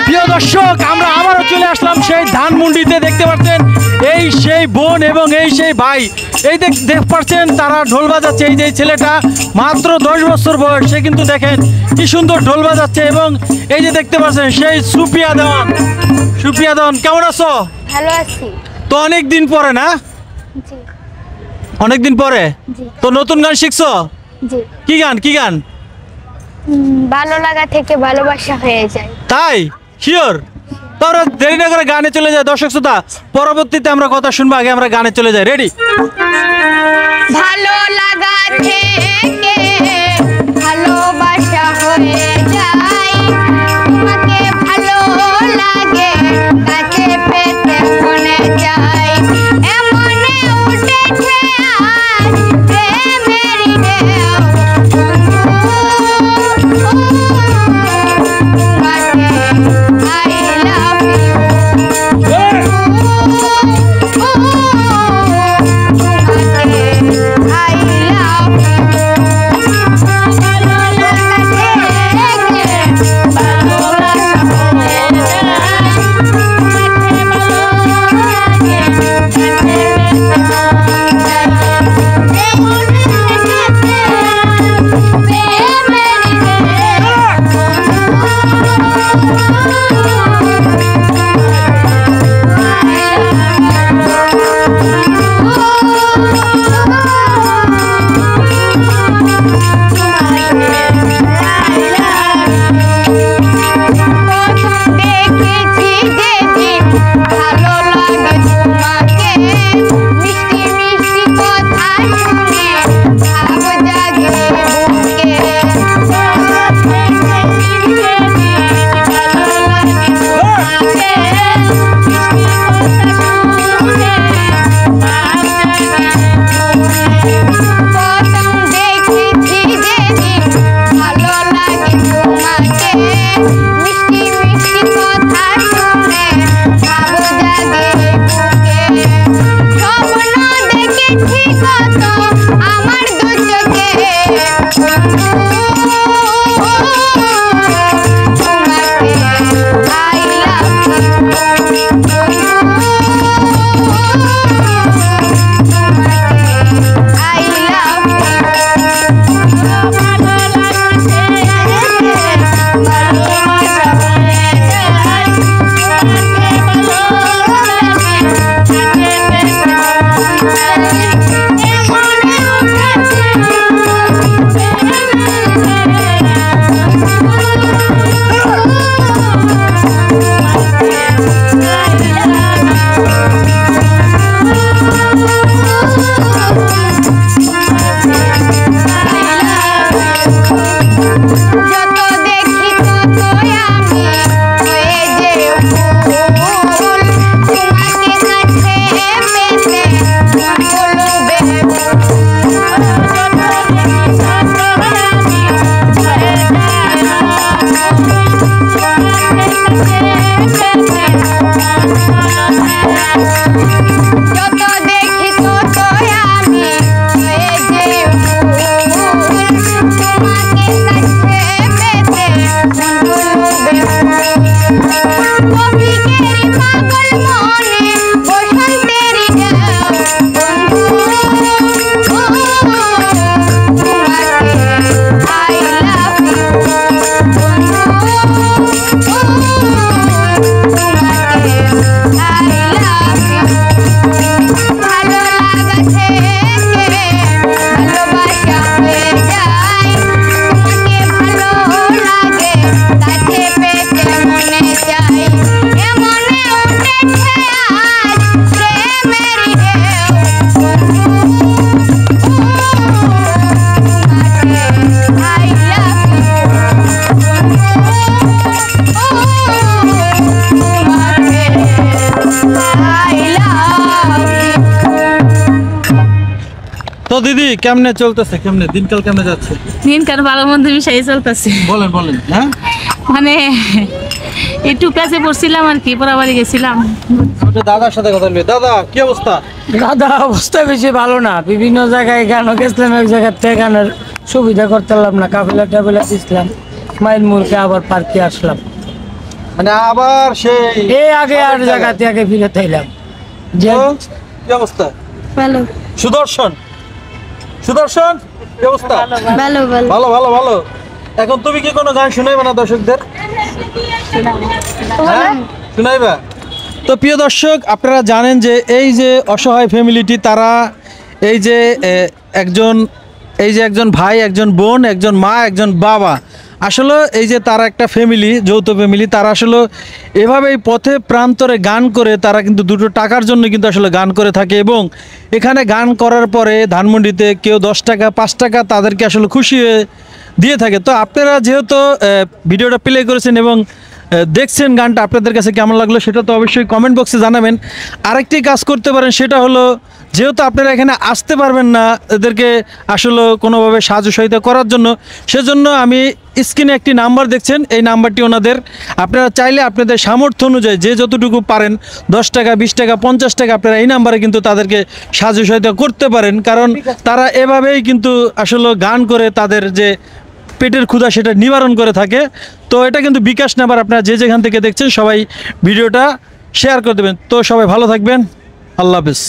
প্রিয় দর্শক, আমরা আবারও চলে আসলাম সেই ধানমন্ডিতে। দেখতে পাচ্ছেন এই সেই বোন এবং এই সেই ভাই, এই দেখতে পাচ্ছেন তারা ঢোল বাজাচ্ছে। এই যে ছেলেটা মাত্র 10 বছর বয়স, সে কিন্তু দেখেন কি সুন্দর ঢোল বাজাচ্ছে। এবং এই যে দেখতে পাচ্ছেন সেই সুপিয়া দেওয়ান। সুপিয়া দেওয়ান, কেমন আছো? ভালো আছি। তো অনেক দিন পরে না? জি অনেক দিন পরে জি তো নতুন গান শিখছো? জি। কি গান কি গান? ভালো লাগা থেকে ভালোবাসা হয়ে যায়। তাই শিওর? তো আমরা দেরি না করে গানে চলে যাই। দর্শক শ্রোতা, পরবর্তীতে আমরা কথা শুনবো, আগে আমরা গানে চলে যাই। রেডি? ভালো লাগা থেকে ভালোবাসা হয়ে যায়, তোমাকে ভালো লাগে কাছে পেতে মনে যায়, এমনে উঠেছে আজ প্রেমের ঢেউ, তো দিদি কেমনে চলতেছে, কেমনে দিনকাল কেমনে যাচ্ছে? দিনকাল ভালো মন্দ মিশাই চলতেছে। বলেন বলেন। হ্যাঁ, মানে একটু কাছে পড়ছিলাম আর কি, পড়াবাড়ি গেছিলাম। দাদার সাথে কথা বলি। দাদা কি অবস্থা? দাদা অবস্থা বেশি ভালো না, বিভিন্ন জায়গায় গান গেছিলাম, এক জায়গার থেকে গানের সুবিধা করতে পারলাম না, কাফেলা টাফেলা দিচ্ছিলাম, মাইল মুরকে আবার পার্কে আসলাম। মানে আবার সেই এই আগে আর জায়গাতে আগে ফিরত এলাম যে তো, কি অবস্থা? ভালো সুদর্শন সুদর্শন কি অবস্থা? ভালো ভালো ভালো ভালো ভালো। এখন তুমি কি কোনো গান শুনাইবে না দর্শকদের? হ্যাঁ শুনাইবা? তো প্রিয় দর্শক, আপনারা জানেন যে এই যে অসহায় ফ্যামিলিটি, তারা এই যে একজন ভাই, একজন বোন, একজন মা, একজন বাবা, আসলে এই যে তারা একটা ফ্যামিলি, যৌথ ফ্যামিলি, তারা আসলে এভাবেই পথে প্রান্তরে গান করে তারা কিন্তু দুটো টাকার জন্য কিন্তু আসলে গান করে থাকে। এবং এখানে গান করার পরে ধানমন্ডিতে কেউ 10 টাকা 5 টাকা তাদেরকে আসলে খুশি হয়ে দিয়ে থাকে। তো আপনারা যেহেতু ভিডিওটা প্লে করেছেন এবং দেখছেন গানটা, আপনাদের কাছে কেমন লাগলো সেটা তো অবশ্যই কমেন্ট বক্সে জানাবেন। আরেকটি কাজ করতে পারেন, সেটা হলো যেহেতু আপনারা এখানে আসতে পারবেন না এদেরকে আসলে কোনোভাবে সাহায্য সহায়তা করার জন্য, সেজন্য আমি স্ক্রিনে একটি নাম্বার দেখছেন, এই নাম্বারটি ওনাদের। আপনারা চাইলে আপনাদের সামর্থ্য অনুযায়ী যে যতটুকু পারেন, 10 টাকা 20 টাকা 50 টাকা, আপনারা এই নাম্বারে কিন্তু তাদেরকে সাহায্য সহায়তা করতে পারেন। কারণ তারা এভাবেই কিন্তু আসলে গান করে তাদের যে পেটের ক্ষুধা সেটা নিবারণ করে থাকে। তো এটা কিন্তু বিকাশ নাম্বার, আপনারা যে যেখান থেকে দেখছেন সবাই ভিডিওটা শেয়ার করে দেবেন। তো সবাই ভালো থাকবেন, আল্লাহ হাফেজ।